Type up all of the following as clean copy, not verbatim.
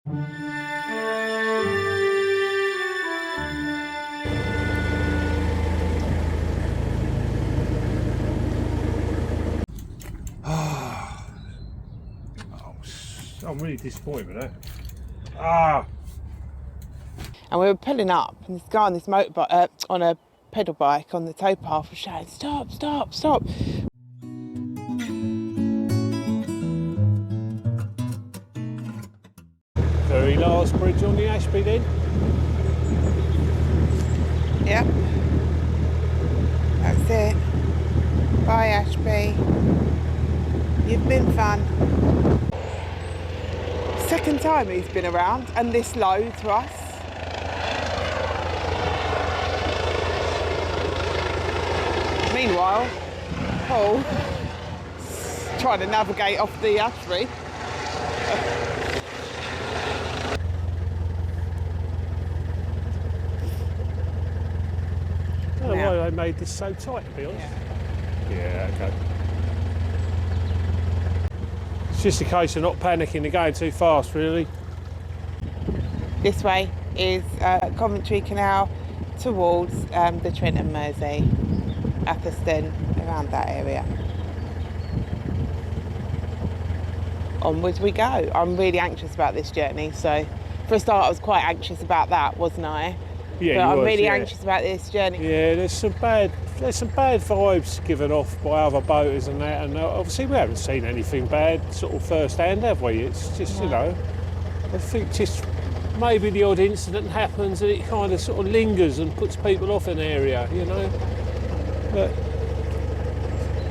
I'm really disappointed with that. Ah! And we were pulling up, and this guy on this motorbike, on a pedal bike on the towpath was shouting, "Stop, stop, stop." Very last bridge on the Ashby then? Yep. That's it. Bye, Ashby. You've been fun. Second time he's been around, and this low to us. Meanwhile, Paul trying to navigate off the Ashby. I don't know why they made this so tight, to be honest. Yeah, okay. It's just a case of not panicking and going too fast, really. This way is Coventry Canal towards the Trent and Mersey, Atherstone, around that area. Onwards we go. I'm really anxious about this journey, so for a start I was quite anxious about that, wasn't I? Yeah, but I'm was, really yeah. anxious about this journey. Yeah, there's some bad vibes given off by other boaters and that, and obviously we haven't seen anything bad sort of first hand, have we? It's just, you know, I think just maybe the odd incident happens and it kind of sort of lingers and puts people off an area, you know. But,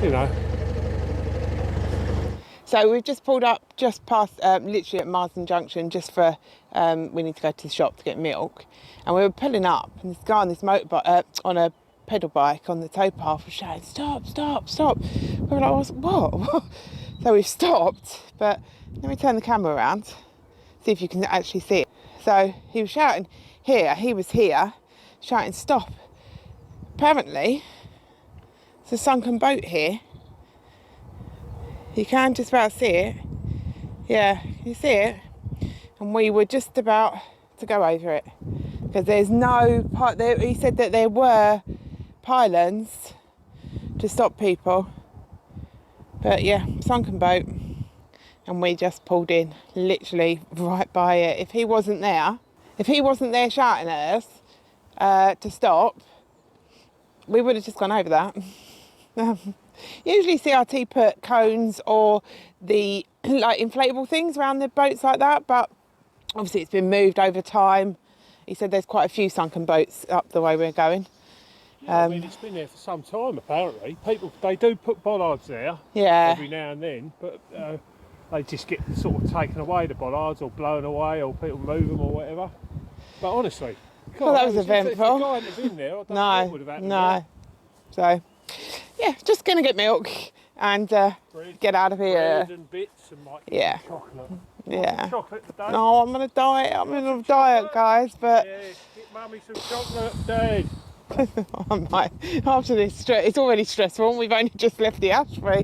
you know. So we've just pulled up just past, literally at Marston Junction, just for, we need to go to the shop to get milk. And we were pulling up, and this guy on this motorbike, on a pedal bike on the towpath was shouting, "Stop, stop, stop." We were like, what? So we've stopped, but let me turn the camera around, see if you can actually see it. So he was shouting he was here, shouting, "Stop." Apparently, there's a sunken boat here. You can just about see it. Yeah, you see it? And we were just about to go over it. Because there's no part there. He said that there were pylons to stop people. But yeah, sunken boat. And we just pulled in, literally right by it. If he wasn't there shouting at us to stop, we would have just gone over that. Usually CRT put cones or the like inflatable things around the boats like that, but obviously it's been moved over time. He said there's quite a few sunken boats up the way we're going. Yeah, I mean, it's been there for some time apparently. People, they do put bollards there every now and then, but they just get sort of taken away, the bollards, or blown away, or people move them or whatever. But honestly, well, that was eventful. If the guy hadn't been there, I don't know what would have happened. No. So, yeah, just going to get milk and get out of here. Bread and bits and like chocolate. Yeah. Chocolate today. No, I'm on a diet. I'm on a diet, guys. But yeah, get mummy some chocolate, Dad. I might. After this, it's already stressful. And we've only just left the Ashby.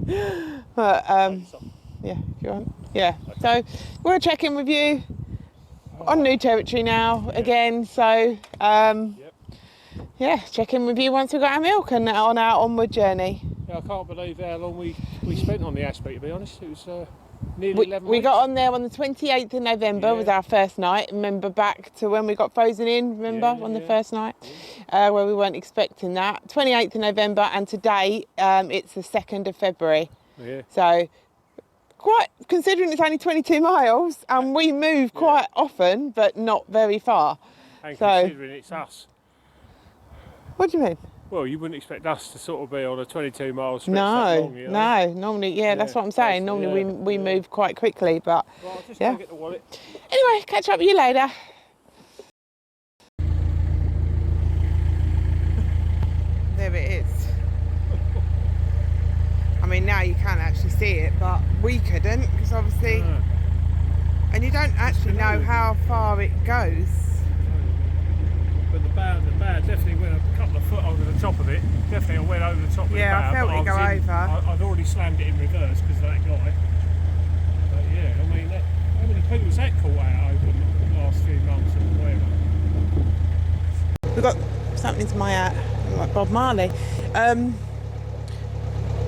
But yeah, if you want. Yeah. Okay. So we'll check in with you on new territory now again. So yeah, check in with you once we've got our milk and on our onward journey. Yeah, I can't believe how long we spent on the Ashby, to be honest. It was nearly 11 We weeks. got on there on the 28th of November, was our first night. Remember back to when we got frozen in, on the first night, where we weren't expecting that. 28th of November, and today it's the 2nd of February. Yeah. So, quite, considering it's only 22 miles, and we move quite often, but not very far. And considering it's us. What do you mean? Well, you wouldn't expect us to sort of be on a 22 mile stretch that long, you know? No, normally, that's what I'm saying. Normally we move quite quickly, but well, I'll just go get the wallet. Anyway, catch up with you later. There it is. I mean, now you can actually see it, but we couldn't, because obviously, and you don't actually know how far it goes. But the bow definitely went a couple of foot over the top of it. Definitely went over the top of the bow. Yeah, I felt it go over. I'd already slammed it in reverse because of that guy. But yeah, I mean, how many people was that caught out We got something into my hat, like Bob Marley.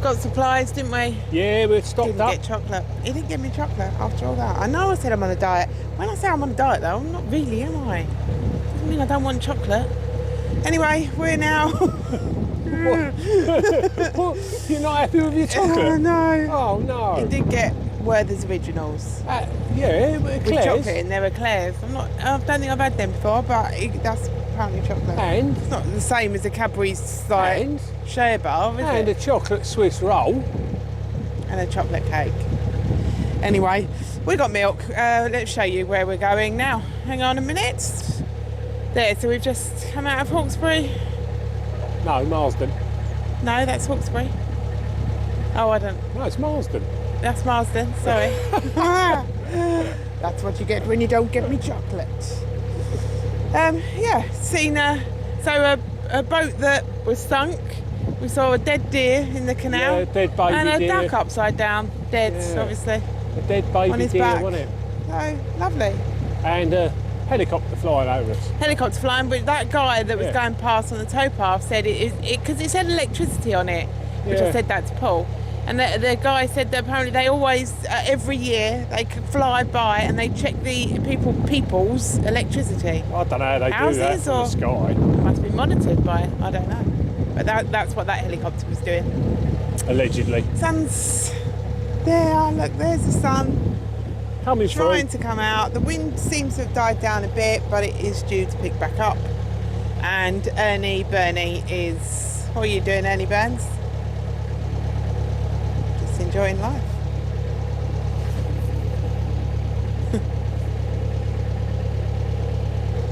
Got supplies, didn't we? Yeah, we're stocked Didn't up. get chocolate. He didn't give me chocolate after all that. I know I said I'm on a diet. When I say I'm on a diet though, I'm not really, am I? Doesn't mean I don't want chocolate. Anyway, we're now... What? You're not happy with your chocolate? Oh no. Oh no. It did get Werther's Originals. Yeah, With Claire's. chocolate in there were Claire's. I don't think I've had them before, but that's apparently chocolate. And? It's not the same as a Cadbury's like And? shea bar, is And it? a chocolate Swiss roll. And a chocolate cake. Anyway, we got milk. Let's show you where we're going now. Hang on a minute. There, so we've just come out of Hawkesbury. No, Marsden. No, that's Hawkesbury. Oh, I don't. No, it's Marsden. That's Marsden, sorry. That's what you get when you don't give me chocolate. Yeah, seen a boat that was sunk. We saw a dead deer in the canal. Yeah, dead baby and a deer. duck upside down, dead, Yeah. obviously. A dead On baby his deer, back. wasn't it? Oh, lovely. And a helicopter flying over us. Helicopter flying, but that guy that was Yeah. going past on the towpath said because it said electricity on it, which I Yeah. said that's Paul. And the guy said that apparently they always, every year, they can fly by and they check the people's electricity. I don't know how they do that Houses from the or- sky. It must be monitored by, I don't know. But that's what that helicopter was doing. Allegedly. Sun's there, look, there's the sun Coming trying through. to come out. The wind seems to have died down a bit, but it is due to pick back up. And Ernie Bernie is, what are you doing, Ernie Burns? Just enjoying life.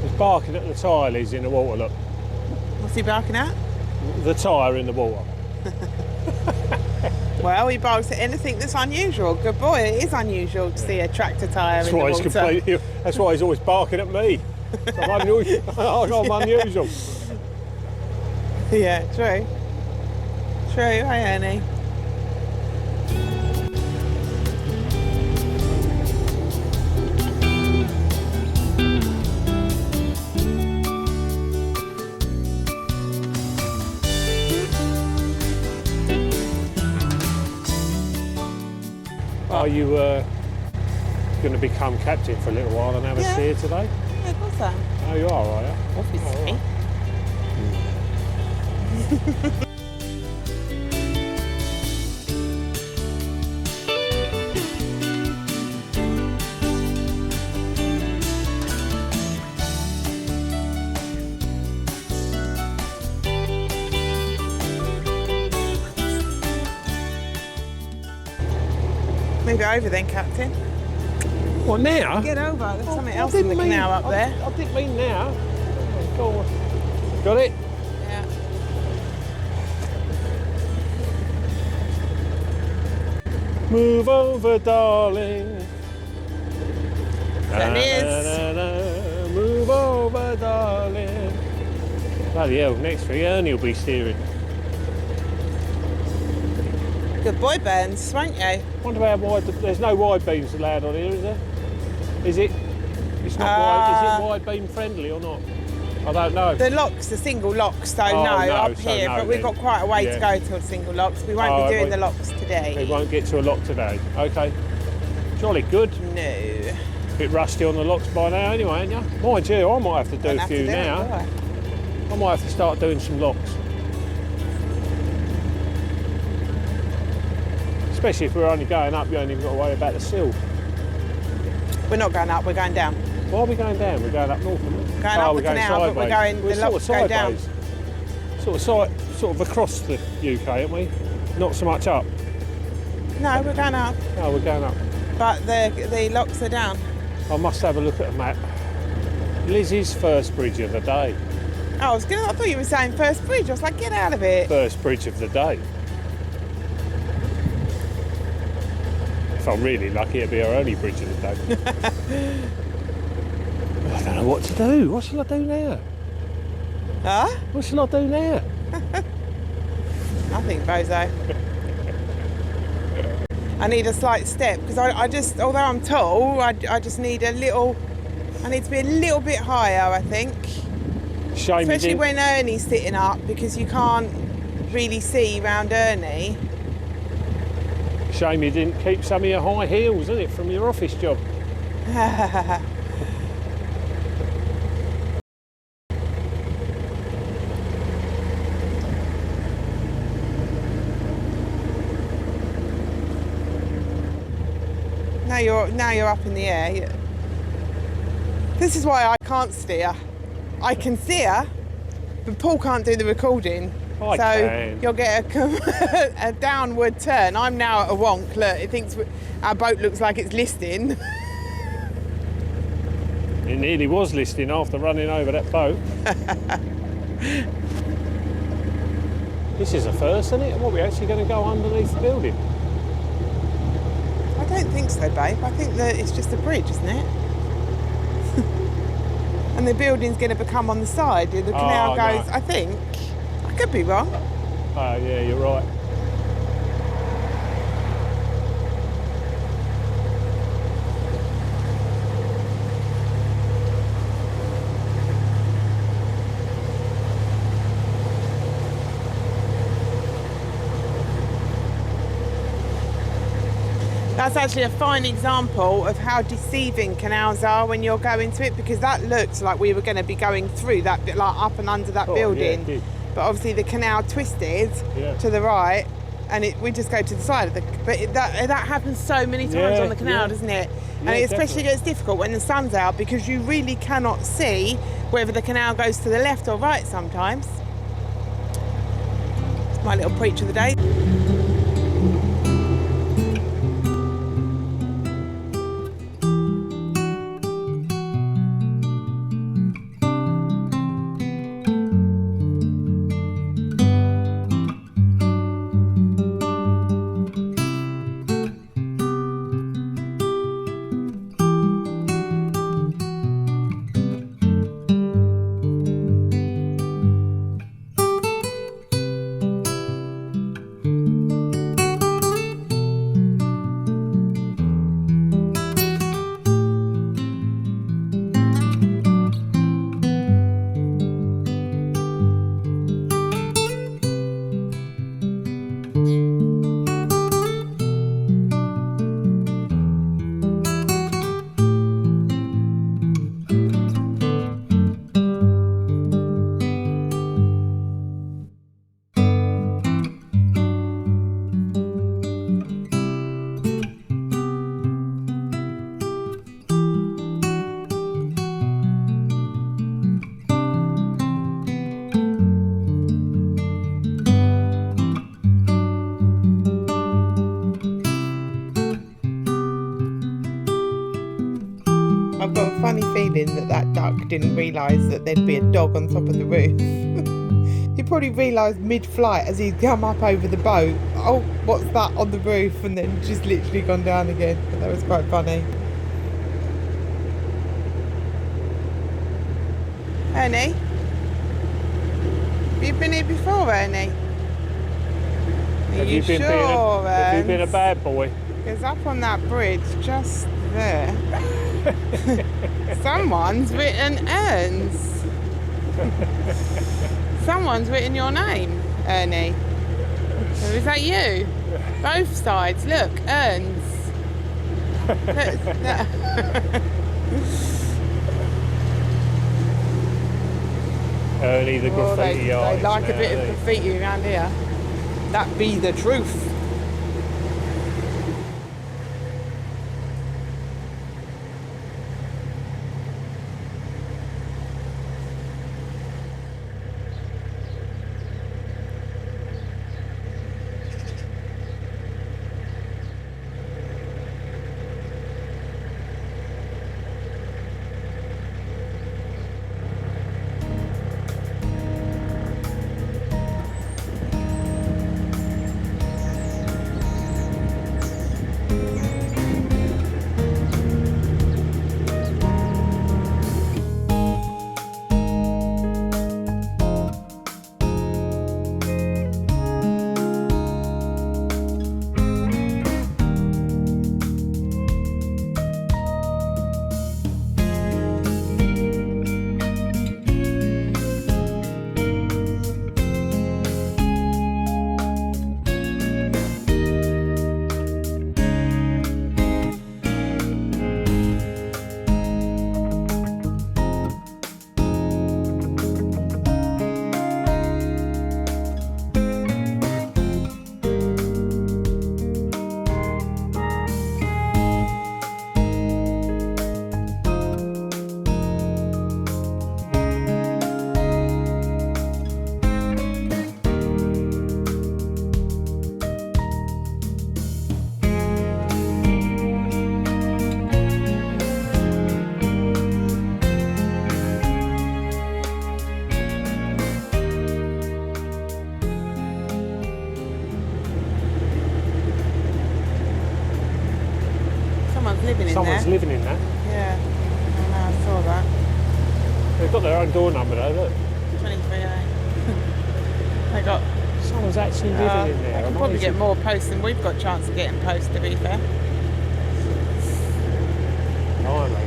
He's barking at the tyre he's in the water, look. What's he barking at? The tyre in the water. Well, he barks at anything that's unusual. Good boy, it is unusual to see a tractor tyre That's in the why water. he's completely. That's why he's always barking at me. I'm unusual. I'm unusual. Yeah, true. True, hi Ernie. Are you going to become captain for a little while and have a Yeah. steer today? Yeah, of course I am. Oh, you are, are you? Obviously. Move it over then, Captain. What now? Get over. There's something I else in the didn't mean- canal up there. I didn't mean now. Go on. Got it? Yeah. Move over, darling. There it is. Na-na-na-na. Move over, darling. Bloody hell, next week Ernie will be steering. Good boy, Burns, won't you? Wonder how wide, there's no wide beams allowed on here, is there? Is it? It's not wide, is it wide beam friendly or not? I don't know. The locks, the single locks, so Oh, no, no, up so here, no but we've then. got quite a way Yeah. to go till single locks. We won't Oh, be doing right. the locks today. We won't get to a lock today. Okay. Jolly good. No. Bit rusty on the locks by now anyway, ain't you? Mind you, I might have to do Don't a have to few do it, now. do I? I might have to start doing some locks. Especially if we're only going up, you ain't even got to worry about the sill. We're not going up, we're going down. Why are we going down? We're going up north, aren't we? Going up the canal, but we're going, We're the sort locks of go down. sideways. Sort of across the UK, aren't we? Not so much up. No, we're going up, No, we're going up. but the locks are down. I must have a look at a map. Lizzie's first bridge of the day. Oh, I thought you were saying first bridge. I was like, get out of it. First bridge of the day. If I'm really lucky, it'll be our only bridge of the day. I don't know what to do. What shall I do now? Huh? What shall I do now? Nothing, bozo. I need a slight step because I just, although I'm tall, I just need a little. I need to be a little bit higher, I think. Shame you Especially didn't. when Ernie's sitting up, because you can't really see round Ernie. Shame you didn't keep some of your high heels, isn't it, from your office job? Now you're up in the air. This is why I can't steer. I can steer, but Paul can't do the recording. I so can. You'll get a downward turn. I'm now at a wonk. Look, it thinks our boat looks like it's listing. It nearly was listing after running over that boat. This is a first, isn't it? What, we're actually going to go underneath the building? I don't think so, babe. I think that it's just a bridge, isn't it? And the building's going to become on the side. The canal goes, no. I think. I could be wrong. Oh, yeah, you're right. That's actually a fine example of how deceiving canals are when you're going to it, because that looked like we were going to be going through that bit, like up and under that building. Yeah, but obviously the canal twisted to the right, and we just go to the side of the. But that happens so many times on the canal, doesn't it? And it especially gets difficult when the sun's out, because you really cannot see whether the canal goes to the left or right sometimes. It's my little preach of the day. I've got a funny feeling that duck didn't realise that there'd be a dog on top of the roof. He probably realised mid-flight as he'd come up over the boat, oh, what's that on the roof? And then just literally gone down again. But that was quite funny. Ernie? Have you been here before, Ernie? Have you been a bad boy? Because up on that bridge, just there, someone's written Ern's. Someone's written your name, Ernie. So is that you? Both sides, look, Ern's. Ernie the graffiti artist. They like a bit of graffiti around here. That be the truth. Someone's living in that. Yeah, I know, I saw that. They've got their own door number though, look. 23A. They got. Someone's actually living in there. They can probably get more posts than we've got a chance of getting posts, to be fair. Blimey.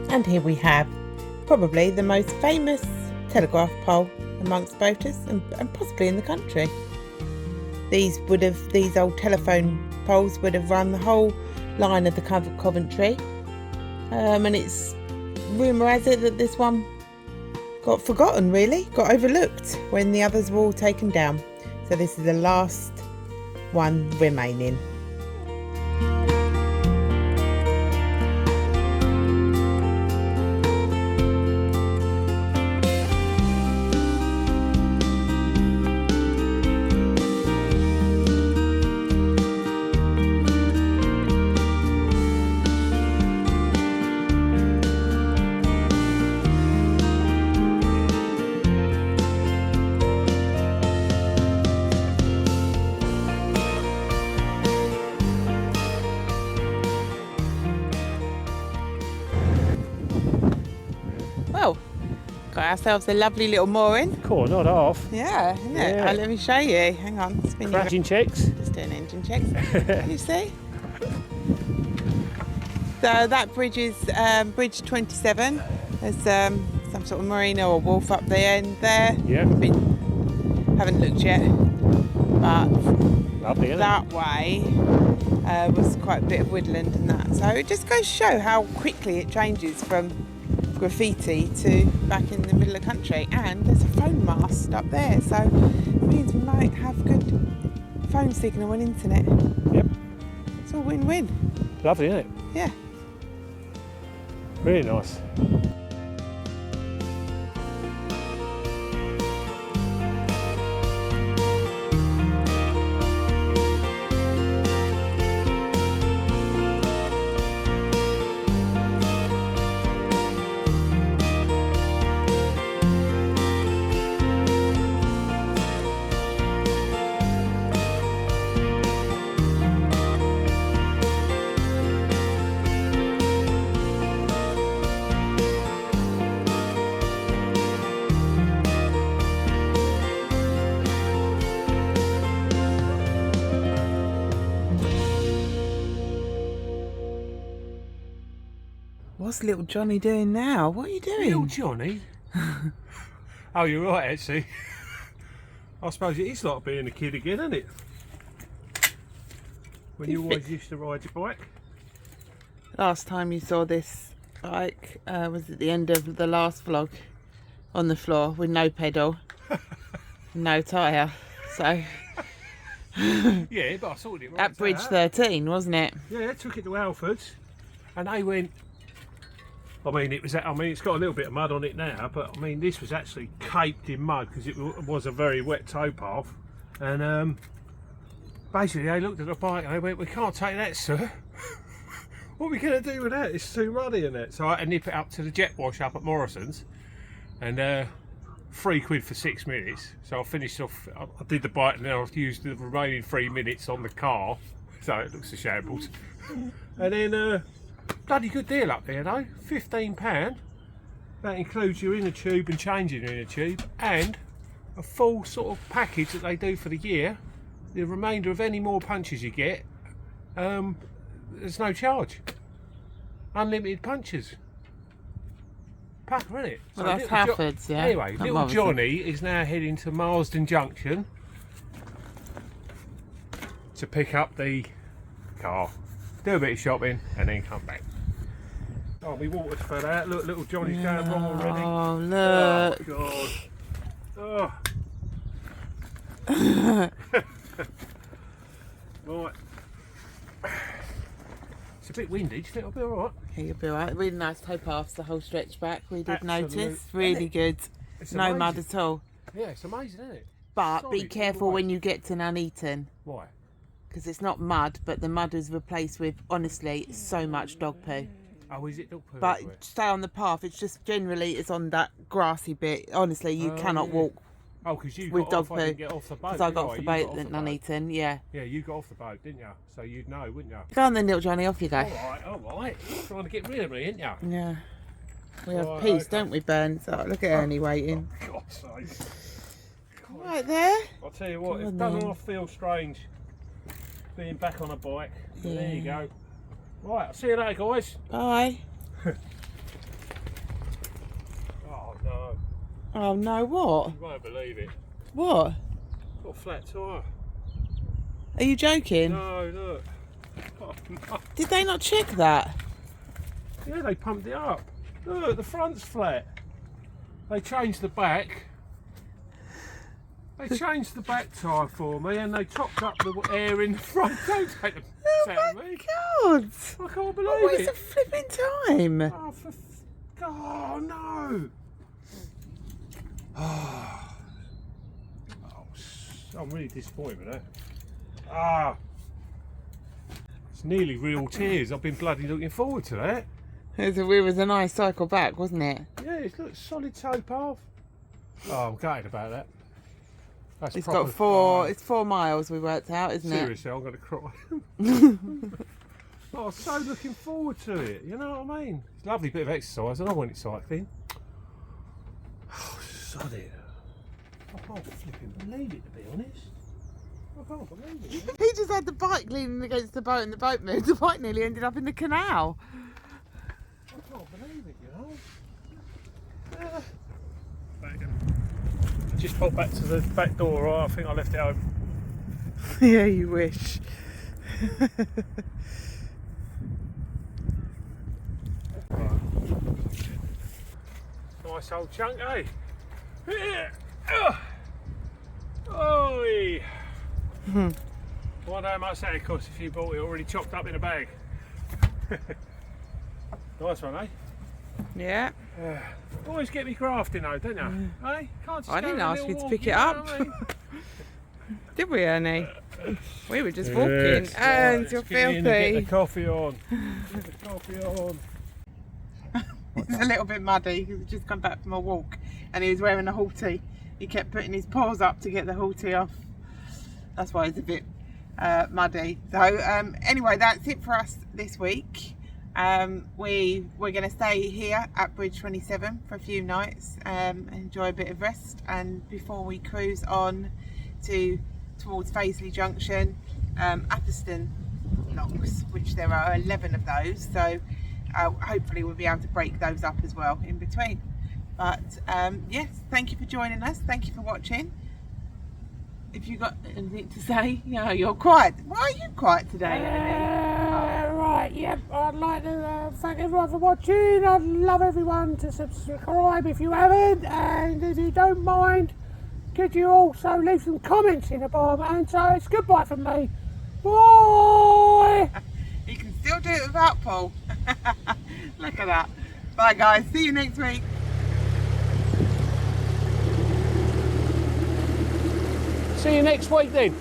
And here we have probably the most famous telegraph pole amongst boaters and possibly in the country. These old telephone poles would have run the whole line of the Coventry, and it's rumour has it that this one got forgotten, really, got overlooked when the others were all taken down. So this is the last one remaining. Well, got ourselves a lovely little mooring. Cool, not half. Yeah, isn't it? Yeah. Oh, let me show you. Hang on. Spin you Crashing checks. Just doing engine checks. You see? So that bridge is bridge 27. There's some sort of marina or wharf up the end there. Yeah. Haven't looked yet, but Lovely, isn't that way was quite a bit of woodland and that. So it just goes to show how quickly it changes from graffiti to back in the middle of the country. And there's a phone mast up there, so it means we might have good phone signal and internet. Yep. It's all win-win. Lovely, isn't it? Yeah. Really nice. What's little Johnny doing now? What are you doing? Little Johnny? Oh, you're right, actually. I suppose it is like being a kid again, isn't it? When you always used to ride your bike. Last time you saw this bike was at the end of the last vlog, on the floor with no pedal, no tyre. So Yeah, but I sorted it right at bridge out. 13, wasn't it? Yeah, I took it to Alfred's, and they went. I mean, it's got a little bit of mud on it now, but I mean, this was actually caked in mud because it was a very wet towpath. And basically, they looked at the bike and they went, "We can't take that, sir. What are we going to do with that? It's too muddy in it." So I had to nip it up to the jet wash up at Morrison's, and £3 for 6 minutes. So I finished off. I did the bike, and then I used the remaining 3 minutes on the car. So it looks a shambles. And then. Bloody good deal up there though, £15. That includes your inner tube and changing your inner tube, and a full sort of package that they do for the year. The remainder of any more punches you get, there's no charge. Unlimited punches. Packer, innit? Well, that's Halfords, yeah. Anyway, little Johnny is now heading to Marston Junction to pick up the car. Do a bit of shopping and then come back. Oh, my water's fell out. Look, little Johnny's going wrong already. Oh, look. Oh, God. Right. It's a bit windy. Do you think I'll be alright? Yeah, you'll be alright. Really nice towpaths the whole stretch back. We did Absolute- notice. Really good. It's No amazing. mud at all. Yeah, it's amazing, isn't it? But Solid be all the careful way. when you get to Nuneaton. Why? Because it's not mud, but the mud is replaced with, honestly, so much dog poo. Oh, is it dog poo? But everywhere? stay on the path. It's just generally it's on that grassy bit. Honestly, you cannot yeah. walk Oh, because you with got dog off, I poo. didn't get off the boat. Because I did got off the You boat got at off the boat. Nuneaton. Yeah. Yeah, you got off the boat, didn't you? So you'd know, wouldn't you? Go on then, little Johnny. Off you go. All right. Trying to get rid of me, ain't you? Yeah. We have Right, peace, okay. don't we, Ben? So look at Ernie waiting. God's sake. Right there. I'll tell you what, Come it on doesn't then. all feel strange being back on a bike. But there you Yeah. go. Right, I'll see you later, guys. Bye. Oh, no. Oh no, what? You won't believe it. What? Got a flat tyre. Are you joking? No, look. Oh, no. Did they not check that? Yeah, they pumped it up. Look, the front's flat. They changed the back. They changed the back tyre for me and they topped up the air in the front. Don't take the piss out of me. God! I can't believe Oh, it. it's a flipping time. Oh, oh no! Oh, I'm really disappointed with that. Ah, it's nearly real tears. I've been bloody looking forward to that. It was a nice cycle back, wasn't it? Yeah, it's look solid towpath. Oh, I'm gutted about that. That's It's proper- got four. oh, It's 4 miles we worked out, isn't seriously, I'm going to cry. Oh, so looking forward to it. You know what I mean? It's a lovely bit of exercise, and I went cycling. Oh, sod it. I can't flipping believe it, to be honest. I can't believe it. it? He just had the bike leaning against the boat and the boat moved. The bike nearly ended up in the canal. I can't believe it, you know. I just popped back to the back door, right? I think I left it open. Yeah, you wish. Nice old chunk, eh? Yeah. Oi! Wonder how much that would cost if you bought it already chopped up in a bag. Nice one, eh? Yeah. Always get me grafting though, don't you? Eh? Can't just I go didn't on a ask you little to walk, pick you it know up. what I mean? Did we, Ernie? We were just walking. Yes, And right, you're let's get in and Get filthy. the coffee on. Get the coffee on. It's a little bit muddy because we've just come back from a walk and he was wearing a halter. He kept putting his paws up to get the halter off. That's why it's a bit muddy. So anyway, that's it for us this week. We're going to stay here at Bridge 27 for a few nights, enjoy a bit of rest, and before we cruise on towards Fazeley Junction, Atherstone locks, which there are 11 of those. So hopefully we'll be able to break those up as well in between. But yes, thank you for joining us. Thank you for watching. If you got anything to say, you're quiet. Why are you quiet today, Ernie? Right, yep, I'd like to thank everyone for watching. I'd love everyone to subscribe if you haven't, and if you don't mind, could you also leave some comments in the bottom? And so it's goodbye from me. Bye! You can still do it without Paul. Look at that. Bye guys, see you next week. See you next week then.